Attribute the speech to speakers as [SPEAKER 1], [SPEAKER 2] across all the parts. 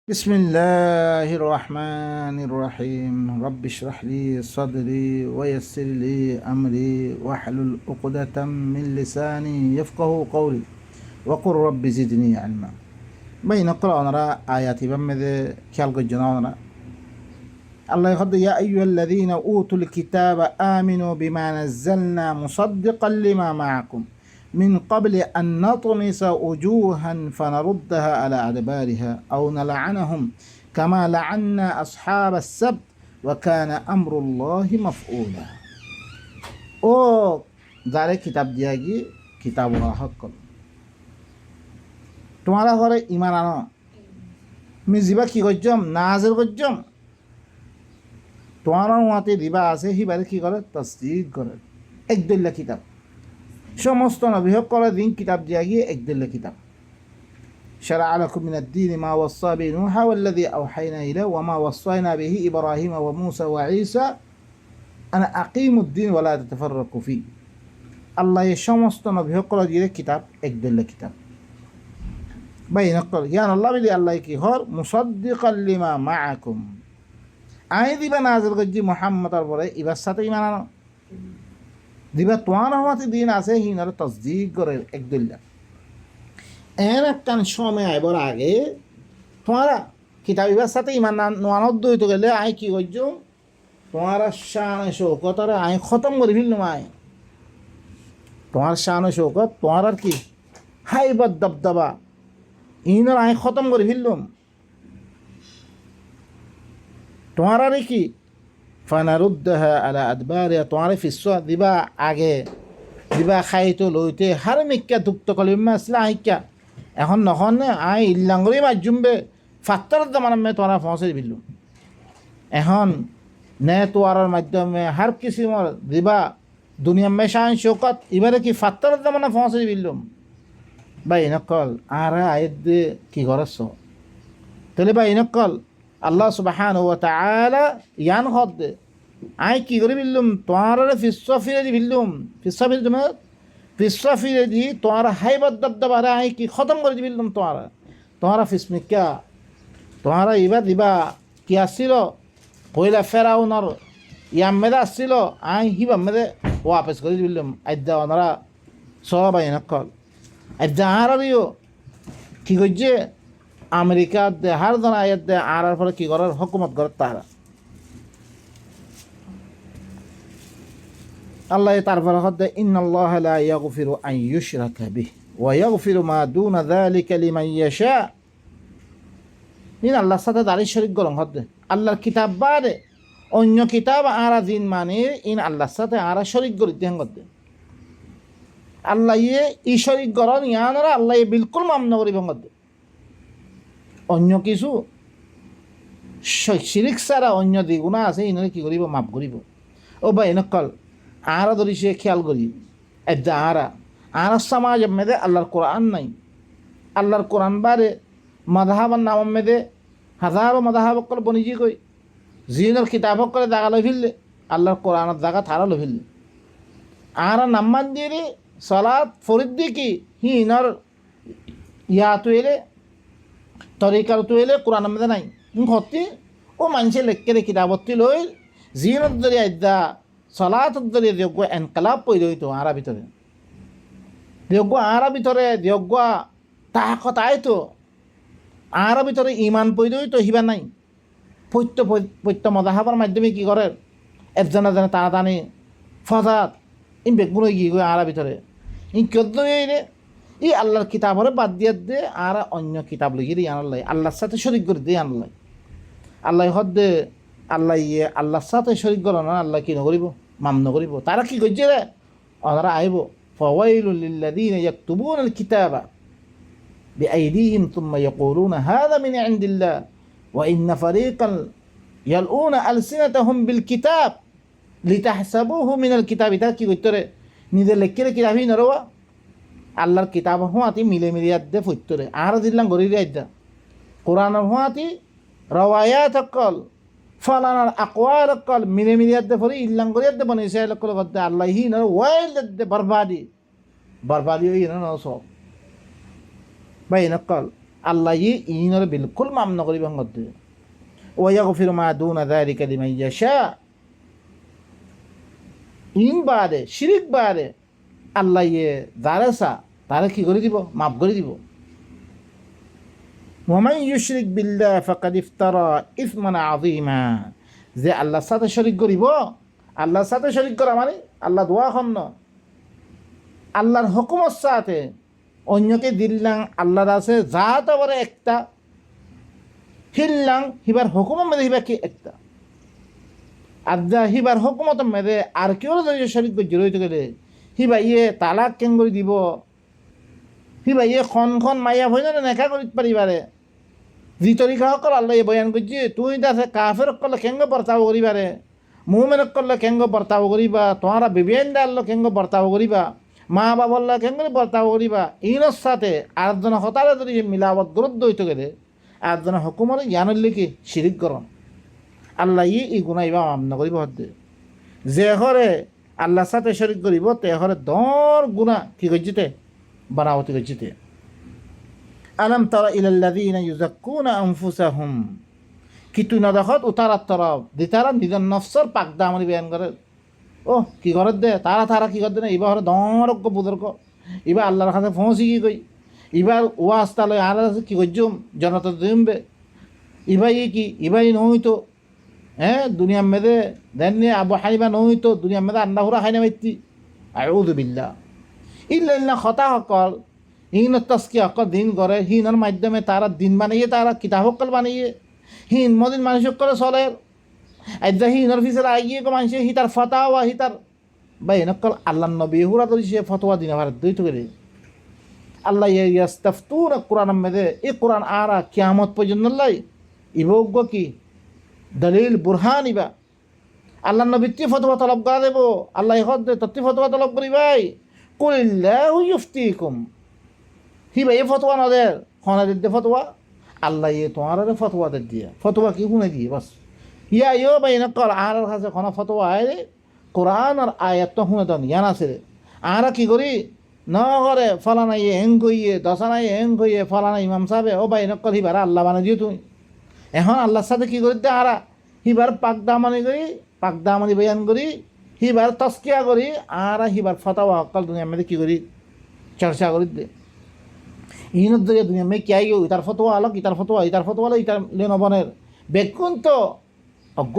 [SPEAKER 1] بسم الله الرحمن الرحيم رب اشرح لي صدري ويسر لي أمري واحلل عقدة من لساني يفقه قولي وقل رب زدني علما بين قرآن آيات بمذ كالق الجنان الله يقول يا أيها الذين أوتوا الكتاب آمنوا بما نزلنا مصدقا لما معكم من قبل أن نطمس وجوها فنردها على أدبارها أو نلعنهم كما لعنا أصحاب السبت وكان أمر الله مفعولا ও যারে কিতাব দিয়া গিয়ে কিতাব হক কর তোমারা ঘরে ইমান আনো আমি যিবা কি করছম নাজের করছম তোমার মাতে দিবা আছে সিবারে কি করে তসদিক করে একদল্লা কিতাব সমস্ত নবী সকলে দিন কিতাব দিয়া গিয়ে একদল্লা কিতাব شرع لكم من الدين ما وصى به نوح والذي أوحينا إليه وما وصينا به إبراهيم وموسى وعيسى أنا أقيم الدين ولا تتفرقوا فيه الله সমস্ত নবী সকলে দিয়ে কিতাব একদল্লা কিতাব বাইন কর ইয়ান আল্লাহ বিলি আল্লাহ কি হর মুসাদ্দিকাল লিমা মাআকুম আই দিবা নাযিল করজি মুহাম্মদের পরে ইবার সাথে ঈমান আনো দিবা তোমার রহমতে দিন আছে হিনার তসদিক করে একদল্লা এর একটা সময় আইবার আগে তোমারা কিতাব ইবার সাথে ঈমান নোয়ানত দইতে গেলে আই কি করছ তোমার শান শৌকতরে আই খতম করে ফেললাম আই তোমার শান শৌকত তোমার আর কি হাইবত দবদবা ইনার আই খতম করে ফেললাম তোমার আর কি ফানারুদ্দাহা আলা আদবারিহা তোমার ফিসা দিবা আগে দিবা খাইতো লইতে হার মিক্কা দুক্ত কলিমা আসলে আইক্যা এখন নখন আই ইল্লাঙ্গরি মাজুমবে ফাত্তার দামানামে তোরা পৌঁছে দিলুম এখন নে তোয়ার মাধ্যমে হার কিসিমর দিবা দুনিয়া মেশান শোকত এবারে কি ফাত্তার দামানা পৌঁছে দিলুম বাই নকল আর আয়াত কি করছ তাহলে বাই নকল আল্লাহ সুবহানাহু ওয়া তাআলা ইয়ান হদ আই কি করে বিল্লুম তোমার ফিসা ফিরে দি বিল্লুম ফিসা ফিরে তুমি ফিসা ফিরে দি তোমার হাইবত দবদবারে আই কি খতম করে দি বিল্লুম তোমার ফিসমিকা তোমার এবার দিবা কি আসছিল পয়লা ফেরাউনর ইয়ামেদা আসছিল আই হিবা মেদে ওয়াপস করে দি বিল্লুম আইদা ওনারা সব আই নকল আইদা আরিও কি করছে আমেরিকা দে হার জন আয়াত দে আর ফলে কি করার হুকুমত করে তারা আল্লাহ তারপরে হদ্দে ইন্নাল্লাহা লা ইয়াগফিরু আন ইউশরাকা বিহি ওয়া ইয়াগফিরু মা দুনা যালিকা লিমান ইয়াশা ইন আল্লাহর সাথে দাঁড়িয়ে শরীক গরম হদ্দে আল্লাহর কিতাব বাদে অন্য কিতাব আরা দিন মানে ইন আল্লাহর সাথে আরা শরীক গরি দেন হদ্দে আল্লাহ ই শরীক গরন ইয়ানরা আল্লাহ বিলকুল মান্য করিব হদ্দে অন্য কিছু শিরিক ছাড়া অন্য দ্বিগুণা আছে ইনারে কি করিব মাফ করিব ও বা এনেকল আরা ধরি সে খেয়াল করি এদা আরা সমাজ মেদে আল্লাহর কোরআন নাই আল্লাহর কোরআন বারে মাধাবার নাম মেদে হাজারো মাধাব করে বনিজি কই জিনের কিতাব করে জাগা লই ফেললে আল্লাহর কোরআনের জাগা থারা লই ফেললে আরা নাম্মান দিয়ে সলাৎ ফরিদ দি কি হি ইনার ইয়াতো এলে তরিকার তো এলে কোরআন মধ্যে নাই হতি ও মানুষে লেখকে কিতাবত্তি লই জিনত ধরে আদা সলাতত ধরে যোগ্য এনকালাব পইল হইতো আরা ভিতরে যোগ্য আরা ভিতরে যোগ্য তাহাকত আইতো আরা ভিতরে ইমান পইল হইতো হিবা নাই পৈত্য মজাহাবার মাধ্যমে কি করে একজনে জনে টানাটানি ফজাত ইন বেগুন গিয়ে গিয়ে আরা ভিতরে ইন কদ্দ রে ই আল্লাহর কিতাবরে বাদ দিয়ে দে আর অন্য কিতাব লইয়ে দিয়ে আনলাই আল্লাহর সাথে শরিক করে দিয়ে আনলাই আল্লাহ হদ্দে আল্লাহ আল্লাহর সাথে শরিক করো না আল্লাহ কি নকরিব মাম নকরিব তারা কি করছে রে ওনারা আইব ফাওয়াইলুল লিল্লাযীনা ইয়াকতুবুনাল কিতাবা বিআইদিহিম থুম্মা ইয়াকুলুনা হাযা মিন ইনদিল্লাহ ওয়া ইন্না ফারীকান ইয়ালউনা আলসিনাতাহুম বিল কিতাব লিতাহসাবুহু মিনাল কিতাবি তা কি করতে রে নিজে লেখকে কিতাবই নরওয়া আল্লাহর কিতাব হুঁয়াতি মিলে মিলিয়াত দে ফুটরে আর দিল্লাম গরি আইদা কোরআন হুঁয়াতি রওয়ায়াত কল ফলানার আকওয়াল কল মিলে মিলিয়াত দে ফরি ইল্লাম গরিয়াত দে বনে ইসরাইল কল গদ্দে আল্লাহ হি না ওয়াইল দে বরবাদি হই না সব বাই নকল আল্লাহ ইনরে বিলকুল মাম নকরিব হতে ওয়াগফিরু মা দুনা যালিকা লিমান ইয়াশা ইন বাদে শিরিক বাদে আল্লাহ যারা তারা কি করে দিব মাফ করে দিব ওয়ামান ইউশরিক বিল্লাহ ফাকাদ ইফতারা ইসমান আযীমা যে আল্লাহর সাথে শরীক করিব আল্লাহর সাথে শরীক করা মানে আল্লাহ দোয়া খন্ন আল্লাহর হুকুমের সাথে অন্যকে দিল্লাং আল্লাহর আছে জাত বলে একটা হিল্লাং হিবার হুকুমের মেদে হিবা কি একটা আর যা হিবার হুকুমত মেদে আর কেউ যদি শরীক করে জড়িত গেলে হিবা তালাক কেন করে দিব হিবা খন মাইয়া হয়ে না নেখা করি পারিবারে যি তরিকা সকল আল্লাহ বয়ান করছি তুই তাছে কাফের করলে কেঙ্গ বর্তাব করিবারে মুমেনক করলে কেঙ্গ বর্তাব করিবা তোমারা বিবেন আল্লাহ কেঙ্গ বর্তাব করিবা মা বাবাল্লা কেঙ্গ বর্তাব করিবা ইনর সাথে আরেকজনের হতারে যদি মিলাবত গুরুত্ব হইতে গেলে আরেকজনের হুকুমর জ্ঞানের লিখি শিরিক করন আল্লাহ ই গুণা ইবা মাম নকরিব হতে যে ঘরে আল্লাহর সাথে শরিক করিব তে ঘরে দর গুণা কি করছিতে বানাবতি করছিতে আলম তারা ইলাল্লাযীনা ইউযাক্কুনা আনফুসাহুম কি তুই না দেখত উতারার তরফ দিতারা নিজের নফসর পাক দামনি বেয়ান করে ও কি ঘরের দে তারা কি করতে না এবার হরে দরজ্ঞ বুজুর্গ এবার আল্লাহর কাছে পৌঁছি কি কই এবার ওয়াজ তালে আর কি করছুম জনতা দিমবে ইবাই কি ইবাই নইতো হ্যাঁ দুনিয়া মেদে দেন নিয়ে আবু হানিফা নইতো দুনিয়া মেদে আন্ডা হুরা খাই না মাইতি আউযু বিল্লাহ ইল্লা খতা সকল হিনত তস্কি সকল দিন করে হিনের মাধ্যমে তারা দিন বানিয়ে তারা কিতাব সকল বানিয়ে হিন মদিন মানুষ সকলে চলে আজ্জা হিনের ফিসের আগিয়ে মানুষ হিতার ফতাওয়া হিতার বা এনেকল আল্লাহ নবী হুরা তো সে ফতোয়া দিন ভারত দুই তো করে আল্লাহ ইয়াস্তাফতুনা কোরআন মেদে এই কোরআন আরা কিয়ামত পর্যন্ত লাই ইভোগ্য কি দলিল বুরহান ইবা আল্লাহ নবীত্তি ফতোয়া তলব করা দেব আল্লাহ দে তত্তি ফতোয়া তলব করি ভাই কুলিল্লাহু ইফতিকুম হি ভাই ফতোয়া নদের খনাদের দে ফতোয়া আল্লাহ তোমার ফতোয়া দিয়ে ফতোয়া কি শুনে দিয়ে বাস ইয়া ভাই নকল আর কাছে খনা ফতোয়া আয় কোরআন আর আয়াত তো শুনে তো জ্ঞান আছে আরা কি করি ন করে ফলানাই হেং কইয়ে দশানাই হেং কইয়ে ফলানা ইমাম সাহেবে ও ভাই নকল হিবার আল্লাহ বানাই দিও তুমি এখন আল্লাহর সাথে কি করি দে আরা হিবার পাকদামানি করি পাকদামানি বয়ান করি হিবার তস্কিয়া করি আর হিবার ফতাওয়া অকাল দুনিয়া মেয়েদের কি করি চর্চা করি দে ইনত যদি দুনিয়া মেয়ে কে আইও ইতার ফতোয়া আলোক ইতার ফতোয়া আলো ইতার লেনবনের বেকুন তো অজ্ঞ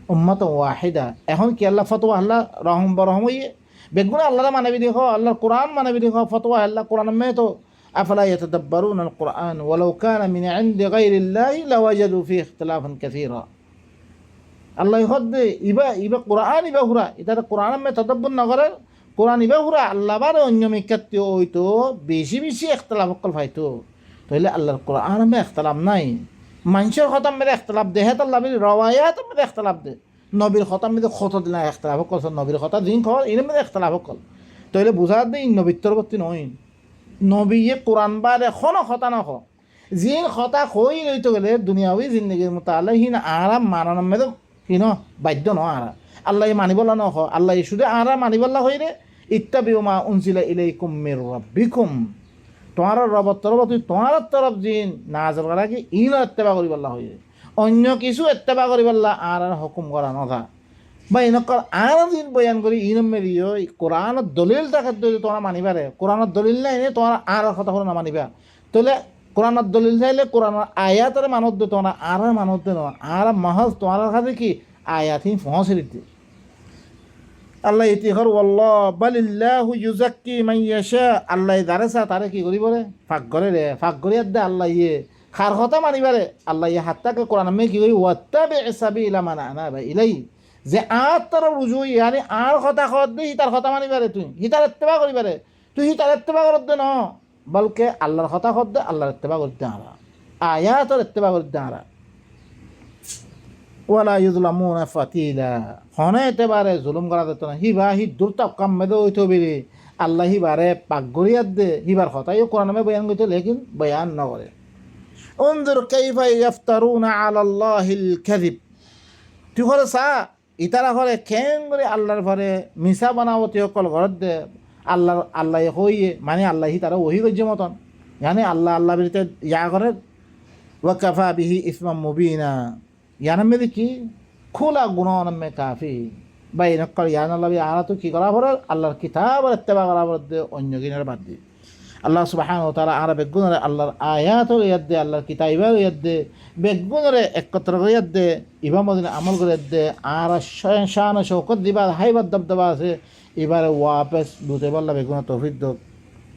[SPEAKER 1] উম্মত ওয়াহিদা এখন কি আল্লাহ ফতোয়া আল্লাহ রহম বরহম হইয়ে বেগুন আল্লাহ মানবী দেখো আল্লাহর কোরআন মানবী দেখো ফতোয়া আল্লাহ কোরআন মে তো أفلا يتدبرون القرآن ولو كان من عند غير الله لوجدوا فيه اختلافا كثيرا الله يخد إبا قرآن إبا هرا إذا القرآن ما تدبر نغرر قرآن إبا هرا الله بار أنيوم يكتي أويتو بيشي اختلاف قل فايتو تو إلا الله القرآن ما اختلاف ناي منشر ختم مده اختلاف ده هذا الله بير روايات مده اختلاف ده نبير ختم مده خطا دلنا اختلاف قل نبير ختم دين قال إنه مده اختلاف قل تو إلا بوزاد ده إن نبير تربطي نوين নবীয়ে কোরআন বার এখনো খতা নখ জিন খতা হই রইতে গেলে দুনিয়াবি জিন্দগির মতো আল্লাহ হিন আরাম মানানোর মেদ হিন বাধ্য ন আরা আল্লাহ মানিবলা নখ আল্লাহ শুধু আরা মানিবল্লা হই রে ইত্তাবিউ মা উনজিলা ইলাইকুম মির রাব্বিকুম তোমার রবত তরফ তুই তোমার তরফ জিন নাজল করা কি ইন ইত্তেবা করিবল্লা হই রে অন্য কিছু ইত্তেবা করিবল্লা আর হুকুম করা নথা বা এনেকর আর দিন বয়ান করি ইনম মেরিও কোরআনের দলিল দেখার যদি তোমরা মানিবারে কোরআনের দলিল নাই এনে তোমার আর কথা করে না মানিবা তাহলে কোরআনের দলিল চাইলে কোরআনের আয়াতের মানত দে তোমরা আর মানত দে না আর মাহজ তোমার কাছে কি আয়াতই পৌঁছে দিতে আল্লাহ ইতিহর ওয়াল্লাহ বালিল্লাহু ইউজাক্কি মান ইয়াশা আল্লাহ দারেসা তারে কি করি বলে ফাক করে রে ফাক করে দে আল্লাহ খার কথা মানিবারে আল্লাহ হাত্তাকে কোরআন মে কি করি ওয়াত্তাবি সাবিলা মান আনাবা ইলাই যে আর তার রুজু ইয়ানি আর কথা খত দে হিতার কথা মানিবারে তুই হিতার ইত্তেবা করিবারে তুই হিতার ইত্তেবা করত দে ন বলকে আল্লাহর কথা খত দে আল্লাহর ইত্তেবা করতে আরা আয়াতের ইত্তেবা করতে আরা ওয়ালা ইউযলামুনা ফাতিলা হনে এতেবারে জুলুম করা যেত না হিবা হি দুর্তাপ কাম মেদে হইতো বেরি আল্লাহ হিবারে পাক গরিয়াত দে হিবার কথাই কোরআন মে বয়ান করতে লেকিন বয়ান না করে উনজুর কাইফা ইফতারুনা আলাল্লাহিল কাযিব তুই করে সা ইতারা ঘরে খেং করে আল্লাহর ঘরে মিশা বানাবতী সকল ঘরত দে আল্লাহ হইয়ে মানে আল্লাহি তারা ওহি গজ্য মতন يعني আল্লাহ আল্লাহ বিরিতে ইয়া করে ওয়াকাফা বিহি ইসমাম মুবিনা ইয়ানামে দেখি খোলা গুণানমে কাফি বা এনকল ইয়ান আল্লাহ আরা তো কি করা পরে আল্লাহর কিতাব আর ইত্তেবা করা পরে অন্য কিনের বাদ দিয়ে আল্লাহ সুবহানাহু ওয়া তাআলা আরা বেগুনরে আল্লাহর আয়াত ও ইয়াদ দে আল্লাহর কিতাবা ও ইয়াদ দে বেগুনরে একত্র করে ইয়াদ দে ইবামদিন আমল করে ইয়াদ দে আর শান শৌকত দিবা হাইবাদ দবদবা আছে এবারে ওয়াপস দুতে বললা বেগুন তৌফিক দো